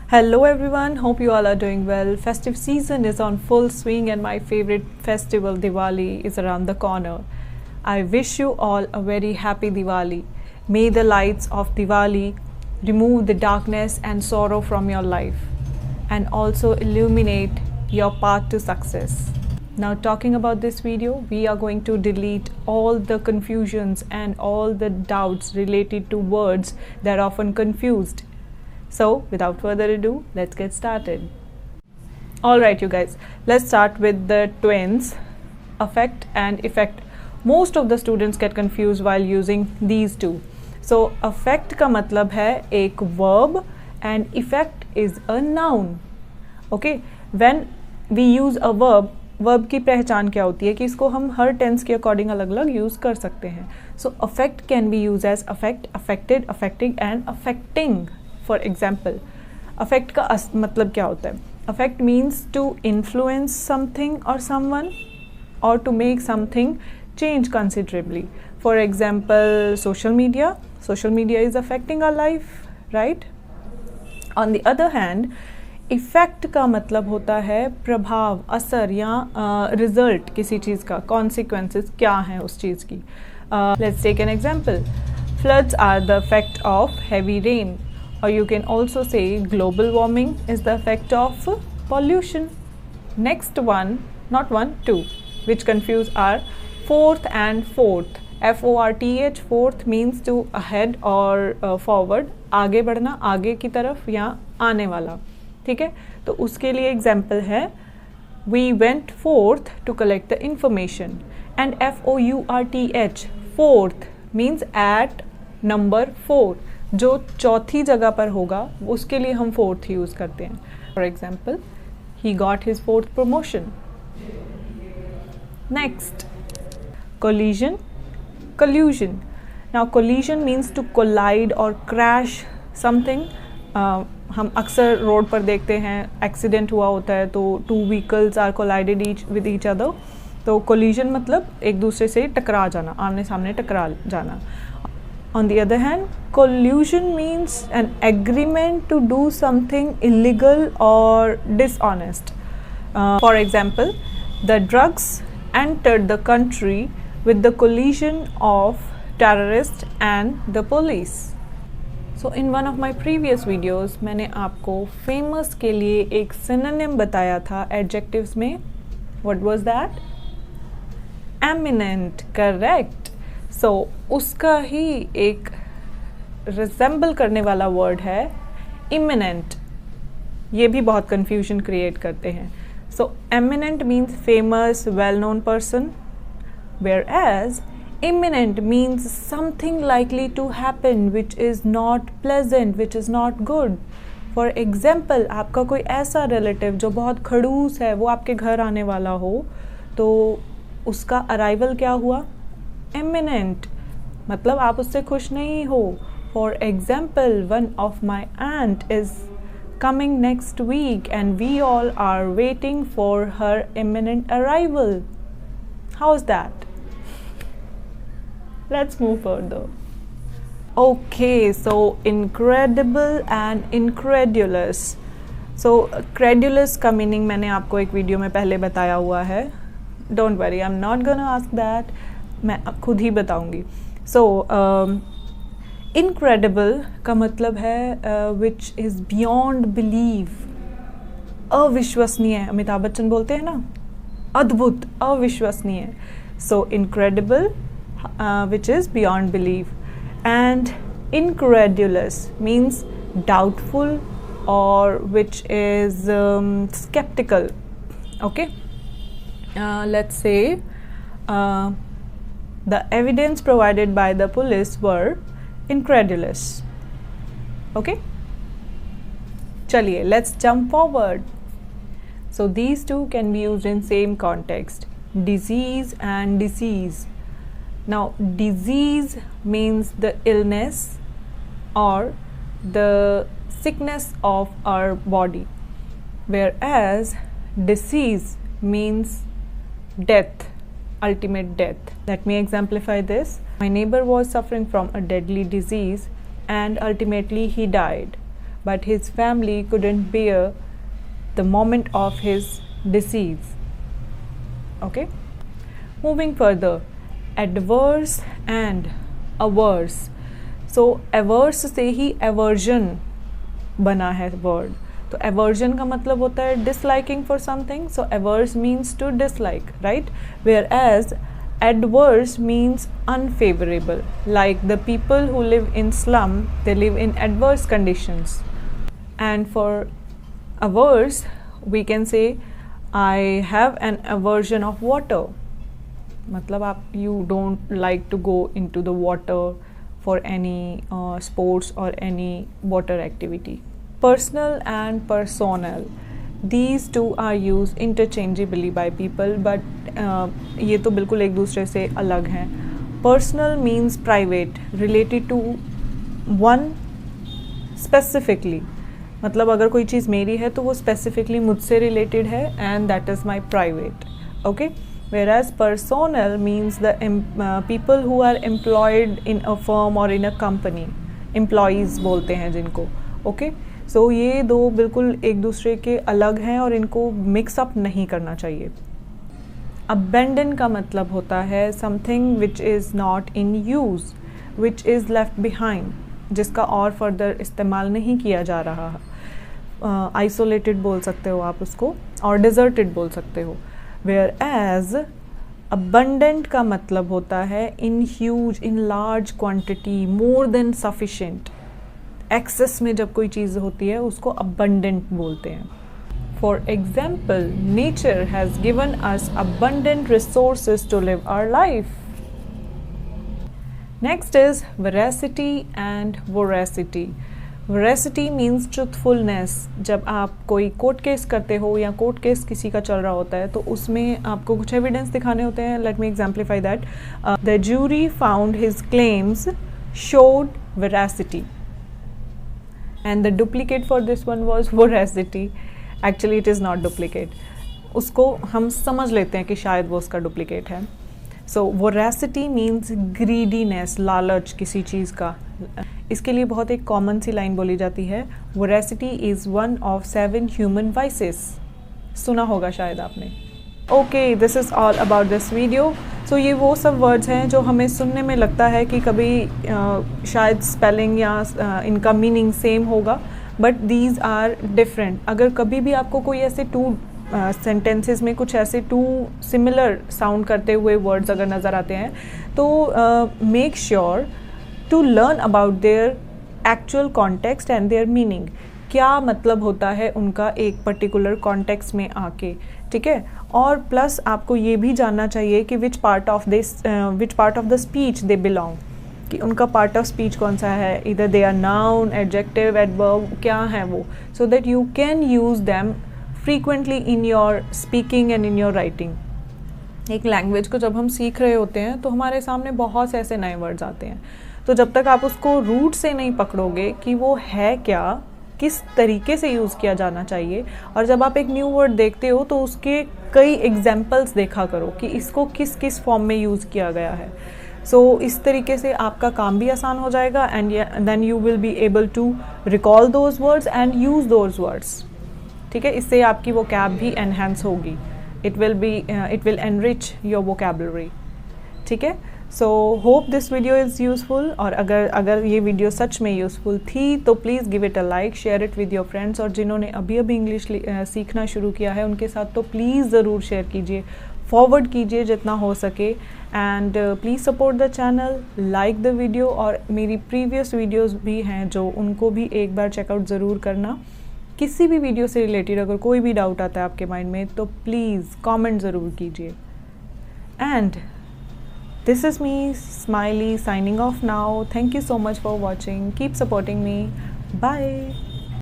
Hello everyone, hope you all are doing well. Festive season is on full swing and my favorite festival Diwali is around the corner. I wish you all a very happy Diwali. May the lights of Diwali remove the darkness and sorrow from your life and also illuminate your path to success. Now talking about this video, we are going to delete all the confusions and all the doubts related to words that are often confused. So without further ado, let's get started. Alright you guys, let's start with the twins, affect and effect. Most of the students get confused while using these two. So affect का मतलब है एक verb and effect is a noun. Okay, when we use a verb की पहचान क्या होती है कि इसको हम हर टेंस के अकॉर्डिंग अलग अलग यूज़ कर सकते हैं. So affect can be used as affect, affected, affecting and affecting. For example, affect का मतलब क्या होता है? Affect means to influence something or someone or to make something change considerably. For example, social media is affecting our life, right? On the other hand, effect का मतलब होता है प्रभाव, असर या result किसी चीज़ का, consequences क्या हैं उस चीज़ की. Let's take an example. Floods are the effect of heavy rain. Or you can also say global warming is the effect of pollution. Next one, not one, two, which confuse are fourth and fourth. F-O-R-T-H, fourth means to ahead or forward, आगे बढ़ना, आगे की तरफ या आने वाला. ठीक है, तो उसके लिए एग्जाम्पल है We went forth to collect the information. And F-O-U-R-T-H, fourth means at number 4. जो चौथी जगह पर होगा उसके लिए हम फोर्थ यूज़ करते हैं. For example, he got his fourth promotion. Next, collision, collusion. Now collision means to collide और क्रैश समथिंग. हम अक्सर रोड पर देखते हैं एक्सीडेंट हुआ होता है तो two vehicles are collided with each other. तो कोलिजन मतलब एक दूसरे से टकरा जाना, आमने सामने टकरा जाना. On the other hand, collusion means an agreement to do something illegal or dishonest. For example, the drugs entered the country with the collusion of terrorists and the police. So in one of my previous videos, मैंने आपको famous के लिए एक synonym बताया था adjectives में. What was that? Eminent, correct. So उसका ही एक रिजेंबल करने वाला वर्ड है इमिनेंट. ये भी बहुत कंफ्यूजन क्रिएट करते हैं. So eminent means famous, well known person, whereas imminent means something likely to happen which is not pleasant, which is not good. For example, आपका कोई ऐसा रिलेटिव जो बहुत खड़ूस है वो आपके घर आने वाला हो तो उसका अराइवल क्या हुआ? Imminent, मतलब आप उससे खुश नहीं हो. For example, one of my aunt is coming next week and we all are waiting for her imminent arrival. How's that? Let's move further. Okay, so incredible and incredulous. So credulous का meaning मैंने आपको एक video में पहले बताया हुआ है. Don't worry, I'm not gonna ask that. मैं खुद ही बताऊंगी. सो इनक्रेडिबल का मतलब है विच इज़ बियॉन्ड बिलीव, अविश्वसनीय. अमिताभ बच्चन बोलते हैं ना, अद्भुत, अविश्वसनीय. So incredible which is beyond believe. And incredulous means doubtful और which is skeptical. Okay, let's say the evidence provided by the police were incredulous. Okay, chaliye, let's jump forward. So these two can be used in same context, disease and disease. Now disease means the illness or the sickness of our body, whereas disease means death, ultimate death. Let me exemplify this. My neighbor was suffering from a deadly disease and ultimately he died. but his family couldn't bear the moment of his decease. Okay, moving further, adverse and averse. So averse से ही aversion बना है word. तो aversion का मतलब होता है disliking for something. So averse means to dislike, right? Whereas adverse means unfavorable. Like the people who live in slum, they live in adverse conditions. And for averse, we can say I have an aversion of water. मतलब आप you don't like to go into the water for any sports or any water activity. Personal and personal, these two are used interchangeably by people, but ये तो बिल्कुल एक दूसरे से अलग हैं. Personal means private, related to one specifically. मतलब अगर कोई चीज़ मेरी है तो वो specifically मुझसे related है and that is my private. Okay? Whereas personal means the people who are employed in a firm or in a company, employees बोलते हैं जिनको. Okay? So ये दो बिल्कुल एक दूसरे के अलग हैं और इनको मिक्स अप नहीं करना चाहिए. Abandon का मतलब होता है something which is not in use, which is left behind, जिसका और फर्दर इस्तेमाल नहीं किया जा रहा है. Isolated बोल सकते हो आप उसको, और deserted बोल सकते हो. Whereas abundant का मतलब होता है in huge, in large quantity, more than sufficient. Excess में जब कोई चीज़ होती है उसको abundant बोलते हैं. For example, nature has given us abundant resources to live our life. Next is veracity and voracity. Veracity means truthfulness. जब आप कोई कोर्ट केस करते हो या कोर्ट केस किसी का चल रहा होता है तो उसमें आपको कुछ एविडेंस दिखाने होते हैं. Let me exemplify that. The jury found his claims showed veracity. And the duplicate for this one was voracity. Actually it is not duplicate. उसको हम समझ लेते हैं कि शायद वो उसका डुप्लीकेट है. So voracity means greediness, लालच किसी चीज़ का. इसके लिए बहुत एक कॉमन सी लाइन बोली जाती है, voracity is one of 7 human vices. सुना होगा शायद आपने. Okay, this is all about this video. So ये वो सब वर्ड्स हैं जो हमें सुनने में लगता है कि कभी शायद स्पेलिंग या इनका मीनिंग सेम होगा, बट दीज आर डिफरेंट. अगर कभी भी आपको कोई ऐसे टू सेंटेंसेस में कुछ ऐसे टू सिमिलर साउंड करते हुए वर्ड्स अगर नज़र आते हैं तो make sure to learn about their actual context and their meaning. क्या मतलब होता है उनका एक पर्टिकुलर कॉन्टेक्स्ट में आके, ठीक है. और प्लस आपको ये भी जानना चाहिए कि which part of the speech they belong, कि उनका पार्ट ऑफ स्पीच कौन सा है. इधर they are noun, adjective, adverb, क्या है वो, so that you can use them frequently in your speaking and in your writing. एक लैंग्वेज को जब हम सीख रहे होते हैं तो हमारे सामने बहुत से ऐसे नए वर्ड्स आते हैं, तो जब तक आप उसको रूट से नहीं पकड़ोगे कि वो है क्या, किस तरीके से यूज़ किया जाना चाहिए, और जब आप एक न्यू वर्ड देखते हो तो उसके कई एग्जाम्पल्स देखा करो कि इसको किस किस फॉर्म में यूज़ किया गया है. सो इस तरीके से आपका काम भी आसान हो जाएगा and then you will be able to recall those words and use those words. ठीक है, इससे आपकी वोकैब भी एनहेंस होगी. It will enrich your vocabulary. ठीक है, so hope this video is useful. और अगर ये वीडियो सच में यूज़फुल थी तो please give it a like, share it with your friends. और जिन्होंने अभी इंग्लिश सीखना शुरू किया है उनके साथ तो प्लीज़ ज़रूर शेयर कीजिए, फॉरवर्ड कीजिए जितना हो सके. And please support the channel, like the video. और मेरी प्रीवियस वीडियोस भी हैं जो उनको भी एक बार चेकआउट ज़रूर करना. किसी भी वीडियो से रिलेटेड अगर कोई भी डाउट आता है आपके माइंड में तो प्लीज़ कमेंट ज़रूर कीजिए. And this is me, Smiley, signing off now. Thank you so much for watching. Keep supporting me. Bye.